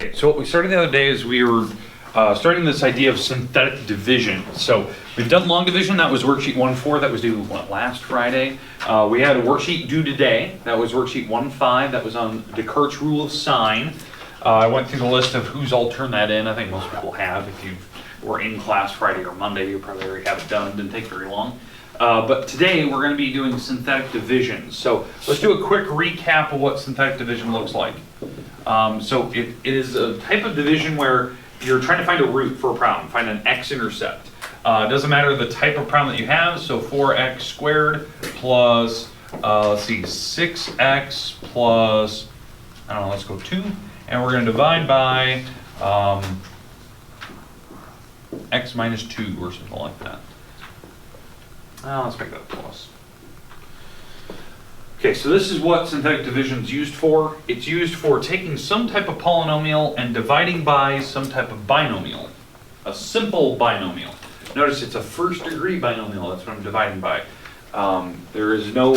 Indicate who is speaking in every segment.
Speaker 1: Okay, so what we started the other day is we were starting this idea of synthetic division. So we've done long division, that was worksheet 1.4, that was due last Friday. We had a worksheet due today, that was worksheet 1.5, that was on Descartes' rule of sign. I went through the list of who's all turned that in. I think most people have. If you were in class Friday or Monday, you probably already have it done. It didn't take very long. But today we're going to be doing synthetic division. So let's do a quick recap of what synthetic division looks like. So it is a type of division where you're trying to find a root for a problem, find an x-intercept. It doesn't matter the type of problem that you have, so 4x squared plus, let's see, 6x plus, I don't know, let's go 2, and we're going to divide by x minus 2 or something like that. Let's make that a plus. Okay, so this is what synthetic division is used for. It's used for taking some type of polynomial and dividing by some type of binomial, a simple binomial. Notice it's a first degree binomial, that's what I'm dividing by. There's no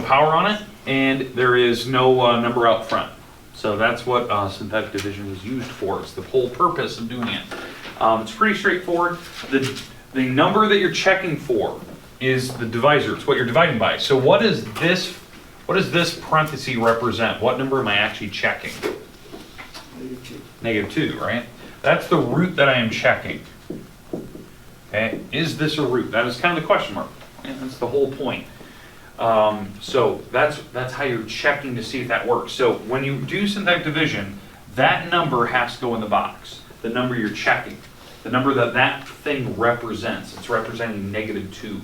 Speaker 1: power on it, and there is no number out front. So that's what synthetic division is used for. It's the whole purpose of doing it. It's pretty straightforward. The number that you're checking for is the divisor. It's what you're dividing by. So what does this parenthesis represent? What number am I actually checking? -2, right? That's the root that I am checking. Okay, is this a root? That is kind of the question mark. And that's the whole point. So that's how you're checking to see if that works. So when you do synthetic division, that number has to go in the box. The number you're checking. The number that thing represents. It's representing -2.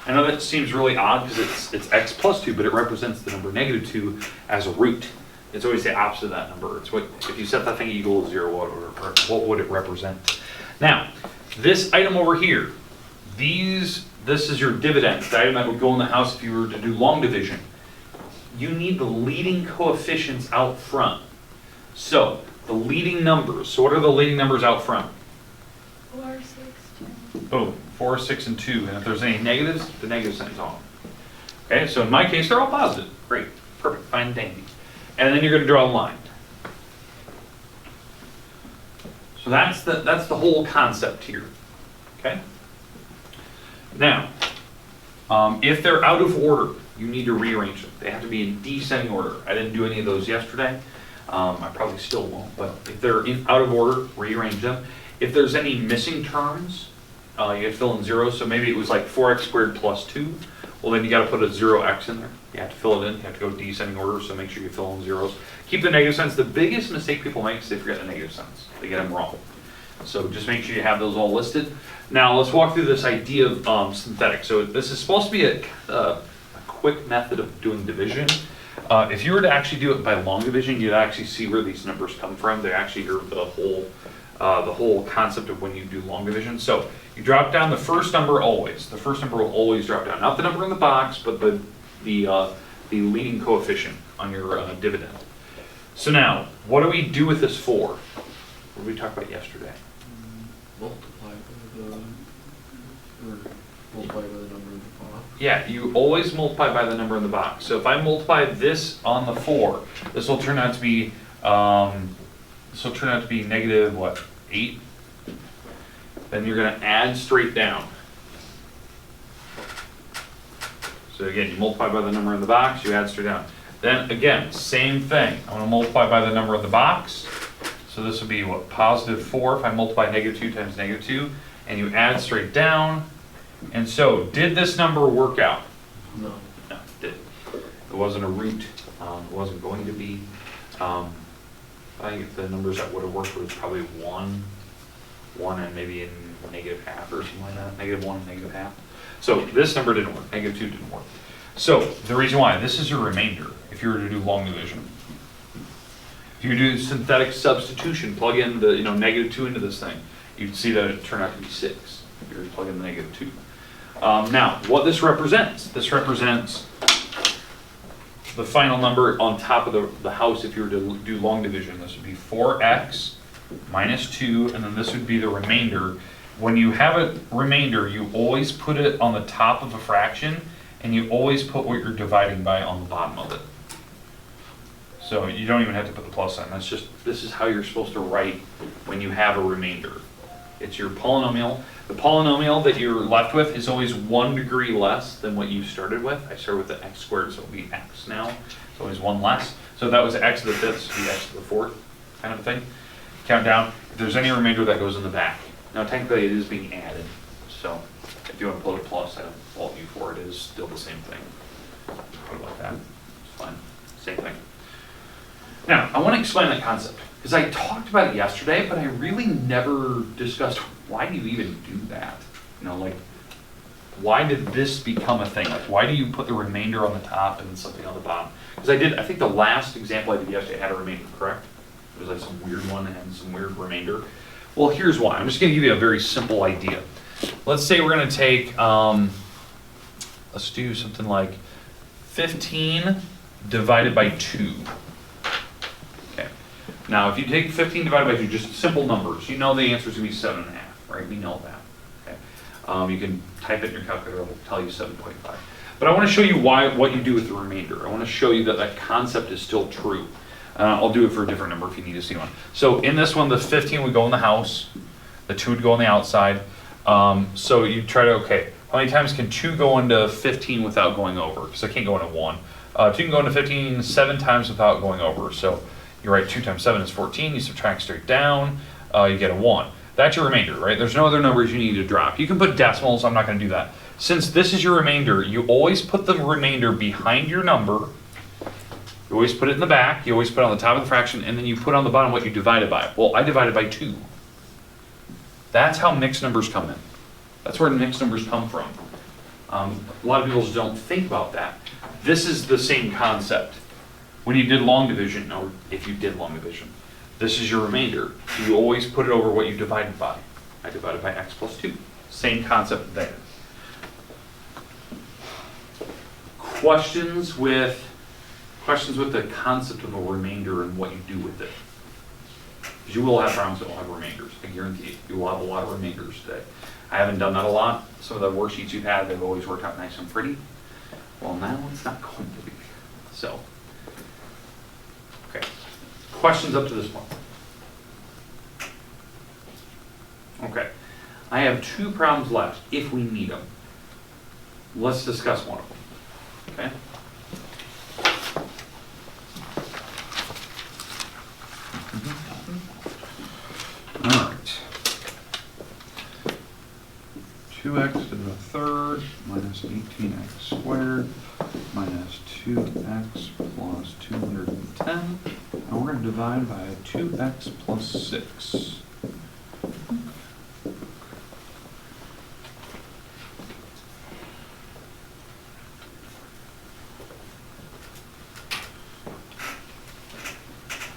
Speaker 1: I know that seems really odd because it's x plus 2, but it represents the number -2 as a root. It's always the opposite of that number. It's what, if you set that thing equal to 0, what would it represent? Now, this item over here, this is your dividend, the item that would go in the house if you were to do long division. You need the leading coefficients out front. So, the leading numbers, so what are the leading numbers out front?
Speaker 2: 4, 6, 2.
Speaker 1: Boom, 4, 6, and 2. And if there's any negatives, the negative sign's on. Okay, so in my case, they're all positive. Great, perfect, fine and dandy. And then you're going to draw a line. So that's the whole concept here. Okay. Now, if they're out of order, you need to rearrange them. They have to be in descending order. I didn't do any of those yesterday. I probably still won't. But if they're out of order, rearrange them. If there's any missing terms, you have to fill in zeros. So maybe it was like 4x squared plus 2. Well, then you got to put a 0x in there. You have to fill it in. You have to go descending order, so make sure you fill in zeros. Keep the negative signs. The biggest mistake people make is they forget the negative signs. They get them wrong. So just make sure you have those all listed. Now let's walk through this idea of synthetic. So this is supposed to be a quick method of doing division. If you were to actually do it by long division, you'd actually see where these numbers come from. They actually are the whole concept of when you do long division. So you drop down the first number always. The first number will always drop down. Not the number in the box, but the leading coefficient on your dividend. So now, what do we do with this for? What did we talk about yesterday?
Speaker 3: Multiply by the number in the box.
Speaker 1: Yeah, you always multiply by the number in the box. So if I multiply this on the 4, this will turn out to be negative what, 8? Then you're going to add straight down. So again, you multiply by the number in the box, you add straight down. Then again, same thing. I'm going to multiply by the number in the box. So this would be what, positive 4 if I multiply -2 times -2, and you add straight down. And so, did this number work out?
Speaker 3: No.
Speaker 1: No, it didn't. It wasn't a root. It wasn't going to be. I think the numbers that would have worked was probably 1 and maybe in -half or something like that. -1 and -half. So this number didn't work. -2 didn't work. So the reason why, this is your remainder if you were to do long division. If you do synthetic substitution, plug in the -2 into this thing, you'd see that it turned out to be 6. If you were to plug in the -2. Now, what this represents the final number on top of the house if you were to do long division. This would be 4x minus 2, and then this would be the remainder. When you have a remainder, you always put it on the top of a fraction, and you always put what you're dividing by on the bottom of it. So you don't even have to put the plus sign. That's just, this is how you're supposed to write when you have a remainder. It's your polynomial. The polynomial that you're left with is always 1 degree less than what you started with. I started with the x squared, so it'll be x now. It's always 1 less. So if that was x to the 5th, so it'll be x to the 4th kind of thing. Count down. If there's any remainder, that goes in the back. Now technically it is being added. So if you want to put a plus, I don't fault you for it. It is still the same thing. Put it like that. It's fine. Same thing. Now, I want to explain that concept, because I talked about it yesterday, but I really never discussed why do you even do that? You know, like, why did this become a thing? Like, why do you put the remainder on the top and something on the bottom? Because I think the last example I did yesterday had a remainder, correct? It was like some weird one and some weird remainder. Well, here's why. I'm just going to give you a very simple idea. Let's say we're going to take, let's do something like 15 divided by 2. Now, if you take 15 divided by 2, just simple numbers, you know the answer is going to be 7.5, right? We know that. Okay. You can type it in your calculator, it'll tell you 7.5. But I want to show you what you do with the remainder. I want to show you that that concept is still true. I'll do it for a different number if you need to see one. So in this one, the 15 would go in the house, the 2 would go on the outside. So you try to, okay, how many times can 2 go into 15 without going over? Because I can't go into 1. 2 can go into 15 7 times without going over. So you write 2 times 7 is 14, you subtract straight down, you get a 1. That's your remainder, right? There's no other numbers you need to drop. You can put decimals, I'm not going to do that. Since this is your remainder, you always put the remainder behind your number. You always put it in the back, you always put it on the top of the fraction, and then you put on the bottom what you divided by. Well, I divided by 2. That's how mixed numbers come in. That's where mixed numbers come from. A lot of people just don't think about that. This is the same concept. When you did long division, or if you did long division, this is your remainder. So you always put it over what you divided by. I divided by x plus 2. Same concept there. Questions with the concept of a remainder and what you do with it. Because you will have problems that will have remainders. I guarantee you will have a lot of remainders today. I haven't done that a lot. Some of the worksheets you've had, they've always worked out nice and pretty. Well, now it's not going to be. So, okay. Questions up to this point? Okay. I have 2 problems left if we need them. Let's discuss one of them. Okay? All right. 2x to the third minus 18x squared minus 2x plus 210. And we're going to divide by 2x plus 6.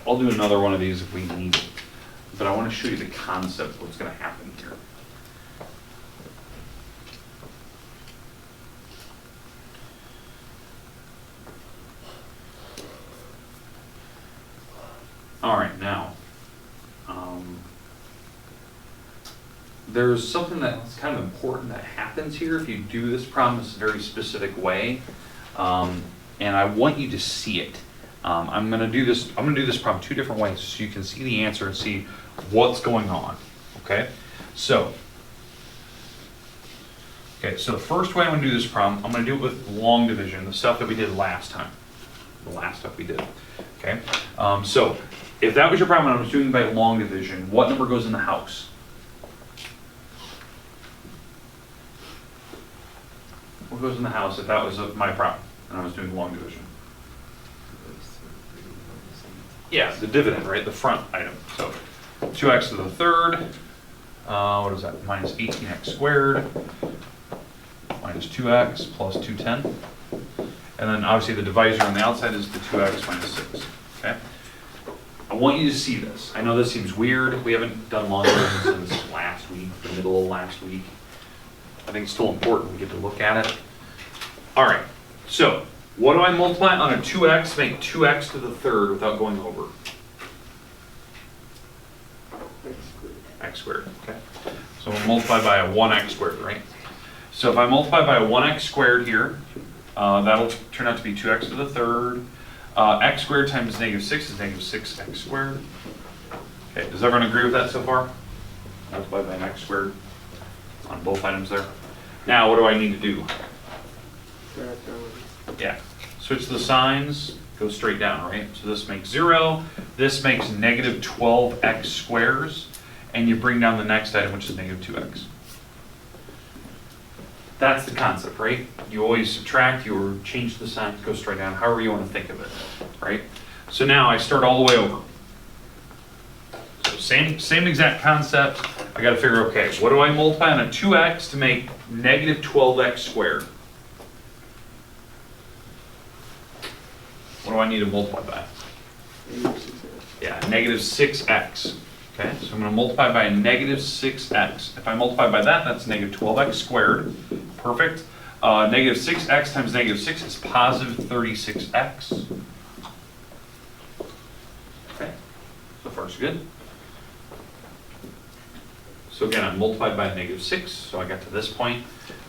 Speaker 1: I'll do another one of these if we need it, but I want to show you the concept of what's going to happen here. All right, now, there's something that's kind of important that happens here if you do this problem in a very specific way, and I want you to see it. I'm going to do this problem 2 different ways so you can see the answer and see what's going on. Okay, so the first way I'm going to do this problem, I'm going to do it with long division, the stuff that we did last time, the last stuff we did. Okay, so if that was your problem and I was doing by long division, what number goes in the house? What goes in the house if that was my problem and I was doing long division? Yeah, the dividend, right? The front item. So 2x to the third, what is that? Minus 18x squared, minus 2x plus 210. And then obviously the divisor on the outside is the 2x minus 6. Okay? I want you to see this. I know this seems weird. We haven't done long division since last week, the middle of last week. I think it's still important we get to look at it. All right, so what do I multiply on a 2x to make 2x to the third without going over? X squared, okay. So we'll multiply by a 1x squared, right? So if I multiply by a 1x squared here, that'll turn out to be 2x to the third X squared times negative 6 is negative 6x squared. Okay, does everyone agree with that so far? Multiply by an x squared on both items there. Now, what do I need to do? Yeah, switch the signs, go straight down, right? So this makes 0, this makes negative 12x squares, and you bring down the next item, which is negative 2x. That's the concept, right? You always subtract, you change the signs, go straight down, however you want to think of it, right? So now I start all the way over. So same exact concept. I got to figure, okay, what do I multiply on a 2x to make negative 12x squared? What do I need to multiply by? Yeah, negative 6x. Okay, so I'm going to multiply by a negative 6x. If I multiply by that, that's negative 12x squared. Perfect. Negative 6x times negative 6 is positive 36x. Okay, so far so good. So again, I multiplied by negative 6, so I got to this point.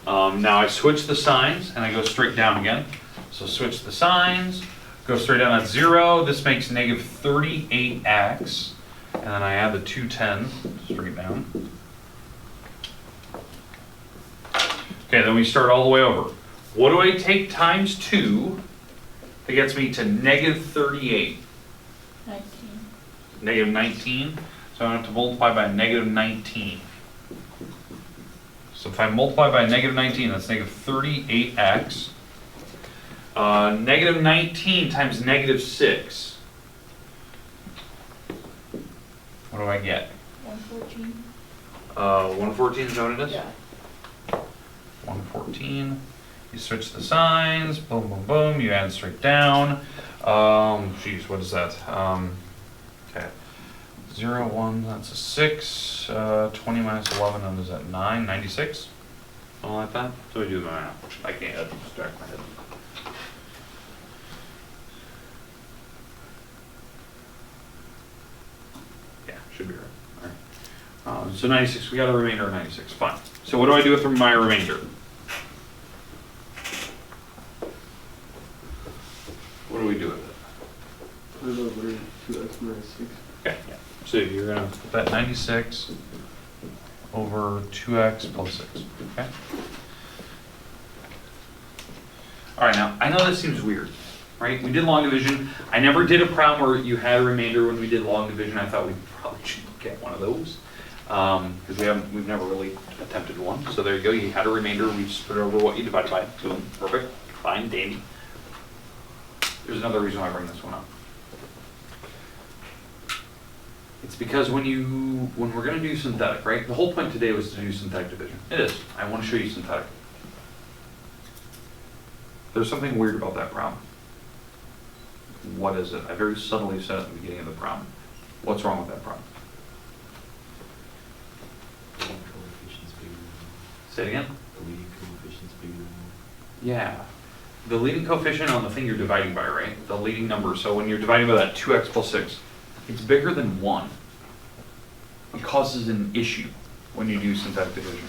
Speaker 1: Now I switch the signs, and I go straight down again. So switch the signs, go straight down at 0. This makes negative 38x. And then I add the 210 straight down. Okay, then we start all the way over. What do I take times 2 that gets me to negative 38?
Speaker 2: 19.
Speaker 1: Negative 19. So I have to multiply by negative 19. So if I multiply by negative 19, that's negative 38x. Negative 19 times negative 6. What do I get?
Speaker 2: 114.
Speaker 1: 114, is that what it is?
Speaker 2: Yeah.
Speaker 1: 114. You switch the signs, boom, boom, boom, you add straight down. Geez, what is that? Okay. 0, 1, that's a 6. 20 minus 11, that is at 9, 96. Something like that. So we do the math. I can't distract my head. Should be right. All right. So 96, we got a remainder of 96. Fine. So what do I do with my remainder? What do we do with it?
Speaker 3: Put it over 2x minus 6.
Speaker 1: Okay. Yeah. So you're going to put that 96 over 2x plus 6. Okay. All right. Now, I know this seems weird. Right? We did long division. I never did a problem where you had a remainder when we did long division. I thought we probably should look at one of those because we've never really attempted one. So there you go. You had a remainder. We just put it over what you divided by. Boom. Perfect. Fine. Dandy. There's another reason why I bring this one up. It's because when we're going to do synthetic, right? The whole point today was to do synthetic division. It is. I want to show you synthetic. There's something weird about that problem. What is it? I very subtly said at the beginning of the problem. What's wrong with that problem? Say it again?
Speaker 4: The leading coefficient's bigger than
Speaker 1: Yeah. The leading coefficient on the thing you're dividing by, right? The leading number. So when you're dividing by that 2x plus 6, it's bigger than 1. It causes an issue when you do synthetic division.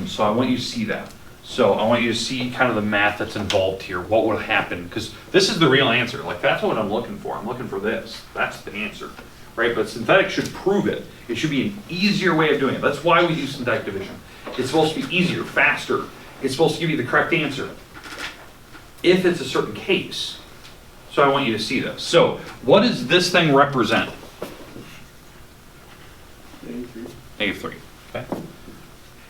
Speaker 1: So I want you to see that. So I want you to see kind of the math that's involved here. What would happen? Because this is the real answer. Like, that's what I'm looking for. I'm looking for this. That's the answer, right? But synthetic should prove it. It should be an easier way of doing it. That's why we do synthetic division. It's supposed to be easier, faster. It's supposed to give you the correct answer if it's a certain case. So I want you to see this. So what does this thing represent? Negative 3. Okay.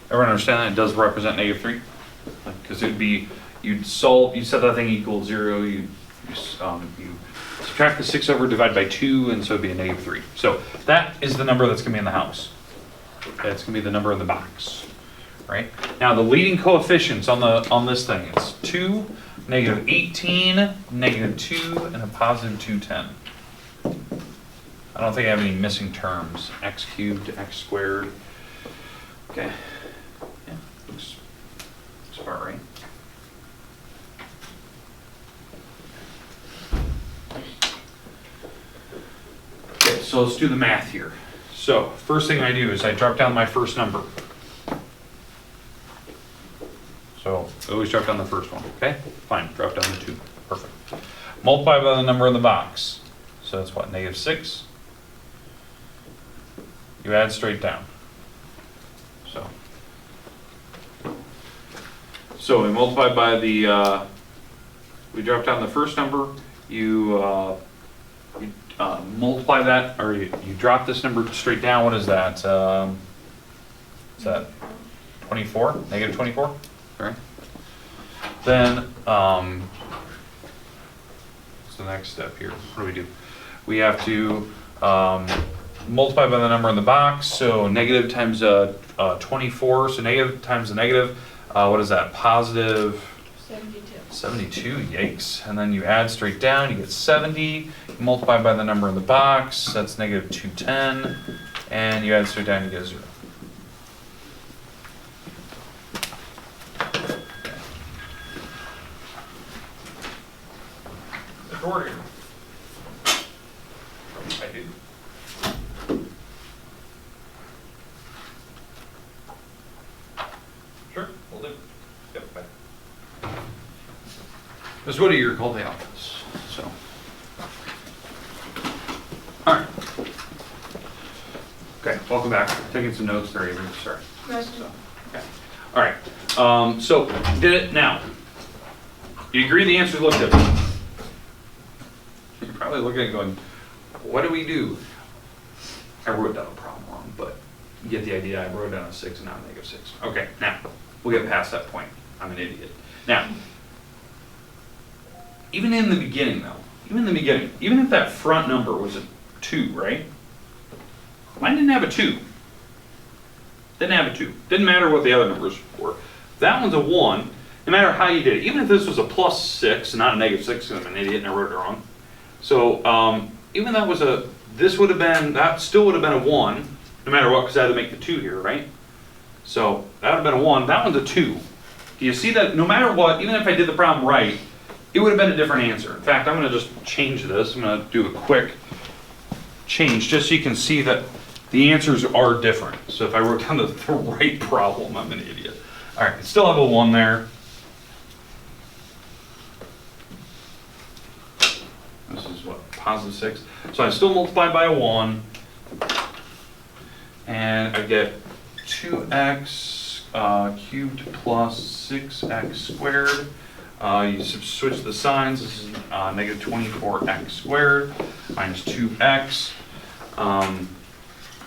Speaker 1: Everyone understand that it does represent negative 3? Because it'd be, you set that thing equal 0, you subtract the 6 over, divide by 2, and so it'd be a negative 3. So that is the number that's going to be in the house. That's going to be the number in the box, right? Now the leading coefficients on this thing, it's 2, negative 18, negative 2, and a positive 210. I don't think I have any missing terms. X cubed, x squared. Okay. Yeah, looks about right. Okay, so let's do the math here. So first thing I do is I drop down my first number. So always drop down the first one, okay? Fine, drop down the 2, perfect. multiply by the number in the box. So that's what, -6? You add straight down. So we multiply by the, we drop down the first number, you multiply that, or you drop this number straight down. What is that? Is that 24? -24? Right? Then, what's the next step here? What do we do? We have to multiply by the number in the box. So negative times 24. So negative times the negative. What is that? Positive 72, yikes. And then you add straight down, you get 70. You multiply by the number in the box, that's negative 210. And you add straight down, you get 0. The door here. I do. Sure, we'll do. Yep, bye. Let's go to your call the office. So, all right. Okay, welcome back. Taking some notes there, Avery. Sorry. So, okay. All right. So did it now? You agree the answers look different? You're probably looking at it going, what do we do? I wrote down a problem wrong, but you get the idea. I wrote down a 6 and not a -6. Okay, now we'll get past that point. I'm an idiot. Now, even in the beginning though, even if that front number was a 2, right? Mine didn't have a 2. Didn't have a 2. Didn't matter what the other numbers were. That one's a 1, no matter how you did it. Even if this was a +6 and not a -6, because I'm an idiot and I wrote it wrong. So even that was this would have been, that still would have been a 1, no matter what, because I had to make the 2 here, right? So that would have been a 1. That one's a 2. Do you see that? No matter what, even if I did the problem right, it would have been a different answer. In fact, I'm going to just change this. I'm going to do a quick change just so you can see that the answers are different. So if I wrote down the right problem, I'm an idiot. All right, I still have a 1 there. This is what, +6. So I still multiply by a 1. And I get 2x cubed plus 6x squared. You switch the signs. This is negative 24x squared minus 2x.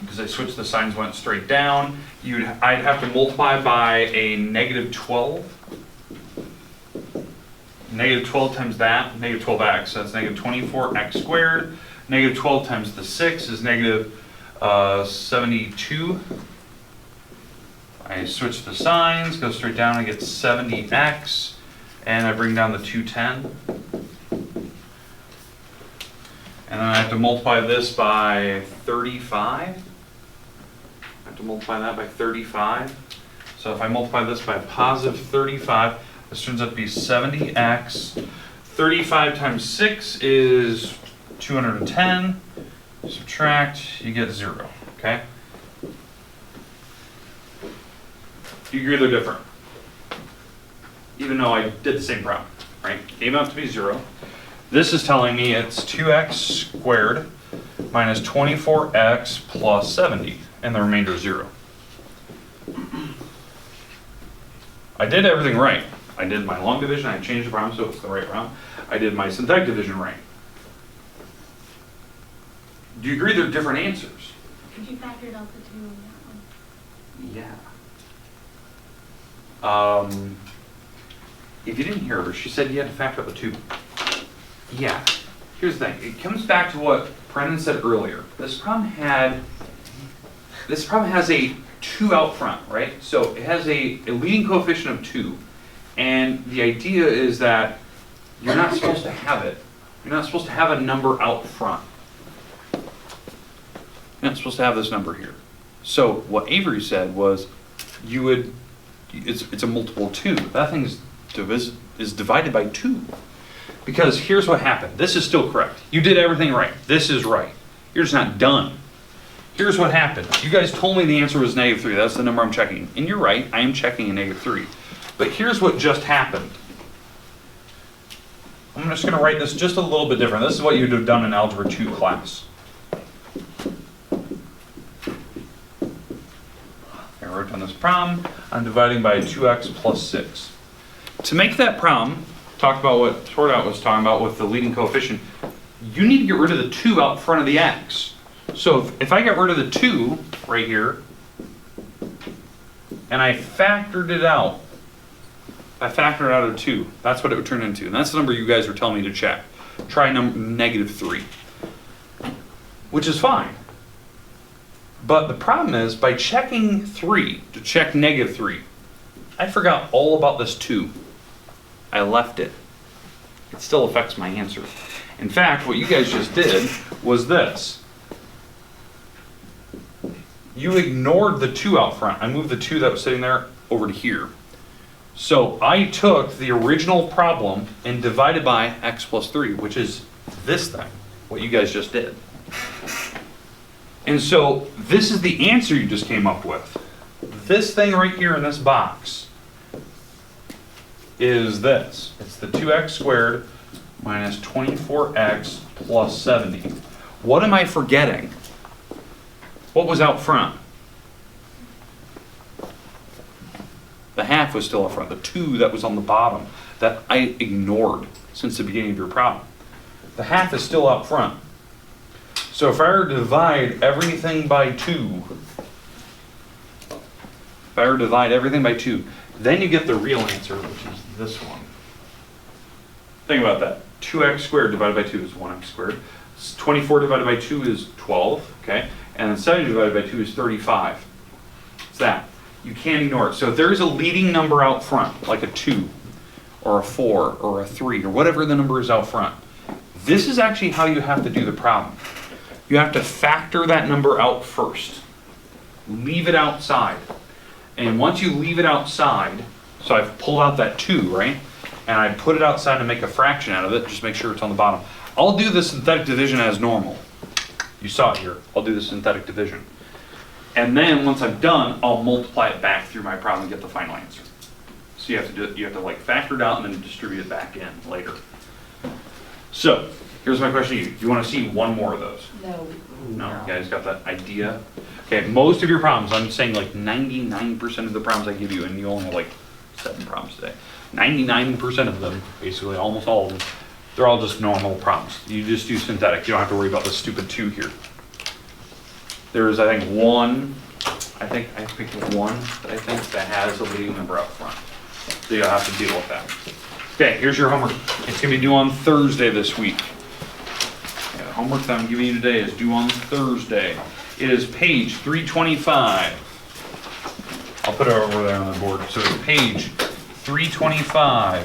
Speaker 1: Because I switched the signs, went straight down. I'd have to multiply by a negative 12. Negative 12 times that, negative 12x. So that's negative 24x squared. Negative 12 times the 6 is negative 72. I switch the signs, go straight down, I get 70x, and I bring down the 210. And then I have to multiply this by 35. I have to multiply that by 35. So if I multiply this by a positive 35, this turns out to be 70x. 35 times 6 is 210. Subtract, you get 0, okay? Do you agree they're different? Even though I did the same problem, right? Came out to be 0. This is telling me it's 2x squared minus 24x plus 70, and the remainder is 0. I did everything right. I did my long division, I changed the problem so it's the right round. I did my synthetic division right. Do you agree they're different answers?
Speaker 2: Could you factor out the 2 on that one?
Speaker 1: Yeah. If you didn't hear her, she said you had to factor out the 2. Yeah. Here's the thing. It comes back to what Brennan said earlier. This problem has a 2 out front, right? So it has a leading coefficient of 2. And the idea is that you're not supposed to have it. You're not supposed to have a number out front. You're not supposed to have this number here. So what Avery said was you would, it's a multiple of 2. That thing is divided by 2. Because here's what happened. This is still correct. You did everything right. This is right. You're just not done. Here's what happened. You guys told me the answer was -3. That's the number I'm checking. And you're right. I am checking a -3. But here's what just happened. I'm just gonna write this just a little bit different. This is what you'd have done in Algebra 2 class. I wrote down this problem. I'm dividing by 2x plus 6. To make that problem, talk about what Sortout was talking about with the leading coefficient, you need to get rid of the 2 out front of the x. So if I get rid of the 2 right here, and I factored it out, I factored out a 2, that's what it would turn into. And that's the number you guys were telling me to check. Try -3, which is fine. But the problem is, by checking 3, to check -3, I forgot all about this 2. I left it. It still affects my answer. In fact, what you guys just did was this. You ignored the 2 out front. I moved the 2 that was sitting there over to here. So I took the original problem and divided by x plus 3, which is this thing, what you guys just did. And so this is the answer you just came up with. This thing right here in this box is this. It's the 2x squared minus 24x plus 70. What am I forgetting? What was out front? The half was still up front. The 2 that was on the bottom that I ignored since the beginning of your problem. The half is still up front. So if I were to divide everything by 2, then you get the real answer, which is this one. Think about that. 2x squared divided by 2 is 1x squared. 24 divided by 2 is 12, okay? And then 70 divided by 2 is 35. It's that. You can't ignore it. So if there's a leading number out front, like a 2, or a 4, or a 3, or whatever the number is out front, this is actually how you have to do the problem. You have to factor that number out first. Leave it outside. And once you leave it outside, so I've pulled out that 2, right? And I put it outside to make a fraction out of it, just make sure it's on the bottom. I'll do the synthetic division as normal. You saw it here. I'll do the synthetic division. And then once I'm done, I'll multiply it back through my problem and get the final answer. So you have to do it, you have to like factor it out and then distribute it back in later. So here's my question to you. Do you want to see one more of those?
Speaker 2: No.
Speaker 1: No, you guys got that idea? Okay, most of your problems, I'm saying like 99% of the problems I give you, and you only have like 7 problems today. 99% of them, basically almost all of them, they're all just normal problems. You just do synthetic. You don't have to worry about this stupid 2 here. There's, I think, one that has a leading number up front. So you'll have to deal with that. Okay, here's your homework. It's going to be due on Thursday this week. Yeah, the homework that I'm giving you today is due on Thursday. It is page 325. I'll put it over there on the board. So it's page 325,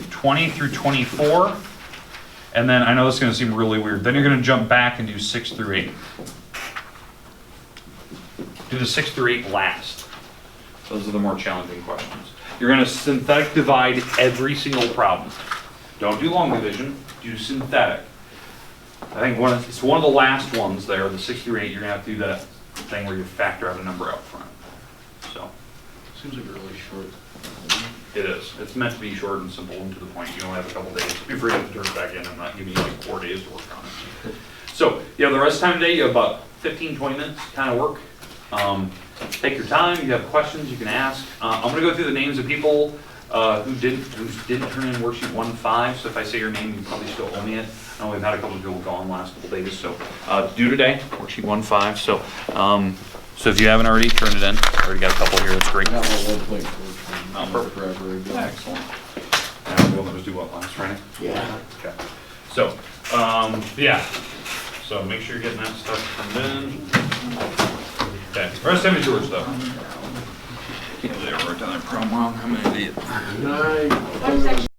Speaker 1: 20 through 24. And then I know this is going to seem really weird. Then you're going to jump back and do 6 through 8. Do the 6 through 8 last. Those are the more challenging questions. You're going to synthetic divide every single problem. Don't do long division, do synthetic. I think it's one of the last ones there, the 6 through 8, you're going to have to do that thing where you factor out a number out front. So,
Speaker 4: Seems like a really short.
Speaker 1: it is. It's meant to be short and simple and to the point. You only have a couple days. Be free to turn it back in. I'm not giving you like 4 days to work on it. So, the rest of the time today, you have about 15, 20 minutes kind of work. Take your time. You have questions, you can ask. I'm going to go through the names of people who didn't turn in worksheet 1.5. So if I say your name, you probably still owe me it. I know we've had a couple of people gone the last couple days. So due today, worksheet 1.5. So if you haven't already, turn it in. Already got a couple here. That's great.
Speaker 3: I got my 1.4
Speaker 1: Perfect.
Speaker 3: forever ago.
Speaker 1: Excellent. And the one that was due what, last Friday?
Speaker 3: Yeah.
Speaker 1: Okay. So yeah. So make sure you're getting that stuff turned in. Okay, the rest of it is yours though. Can't believe I wrote down that problem wrong. I'm an idiot.
Speaker 3: Nice.
Speaker 2: What is that?